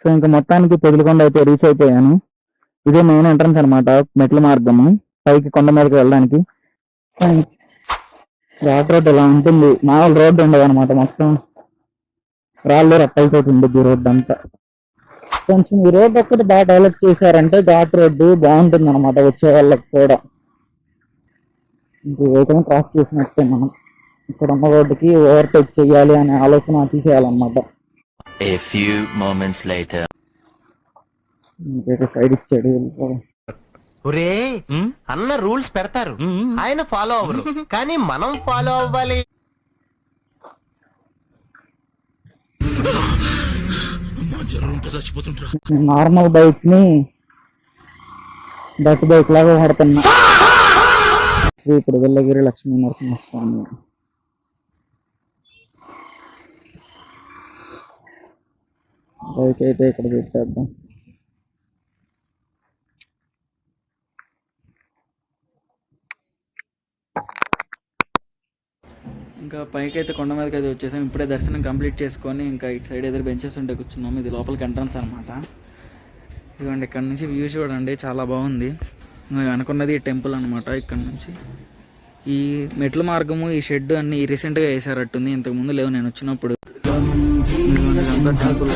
So ఇంకా మొత్తానికి పొదిలికొండ అయితే రీచ్ అయిపోయాను. ఇదే మెయిన్ ఎంట్రన్స్ అనమాట, మెట్ల మార్గము పైకి కొండ మీదకి వెళ్ళడానికి. ఘాట్ రోడ్ ఇలా ఉంటుంది, మామూలు రోడ్డు ఉండదు అనమాట, మొత్తం రాళ్ళు రప్పలతో ఉంటుంది ఈ రోడ్డు అంతా. కొంచెం ఈ రోడ్డు ఒక్కటి బాగా డెవలప్ చేశారంటే ఘాట్ రోడ్డు బాగుంటుంది అనమాట, వచ్చే వాళ్ళకి కూడా. ఇంక వెహికల్ క్రాస్ చేసినట్టే మనం ఇక్కడ ఉన్న రోడ్డుకి ఓవర్టేక్ చేయాలి అనే ఆలోచన తీసేయాలన్నమాట. సైడ్ ఇచ్చాడు. ఒరే అన్న రూల్స్ పెడతారు, ఆయన ఫాలో అవ్వరు, కానీ మనం ఫాలో అవ్వాలి. నార్మల్ బైక్ ని డట్ బైక్ లాగా వాడుతున్నా. శ్రీ పుడగల్లగిరి లక్ష్మీ నరసింహస్వామి. బైక్ అయితే ఇక్కడ పెట్టేద్దాం. ఇంకా పైకి అయితే కొండ మీదకి అయితే వచ్చేసాం. ఇప్పుడే దర్శనం కంప్లీట్ చేసుకొని ఇంకా ఇటు సైడ్ ఎదురు బెంచెస్ ఉంటే కూర్చున్నాము. ఇది లోపలికి ఎంట్రన్స్ అనమాట. ఇదిగోండి ఇక్కడ నుంచి వ్యూ చూడండి, చాలా బాగుంది. అనుకున్నది టెంపుల్ అనమాట. ఇక్కడ నుంచి ఈ మెట్ల మార్గము, ఈ షెడ్ అన్ని రీసెంట్గా వేసారట్టుంది, ఇంతకుముందు లేవు నేను వచ్చినప్పుడు. టెంపుల్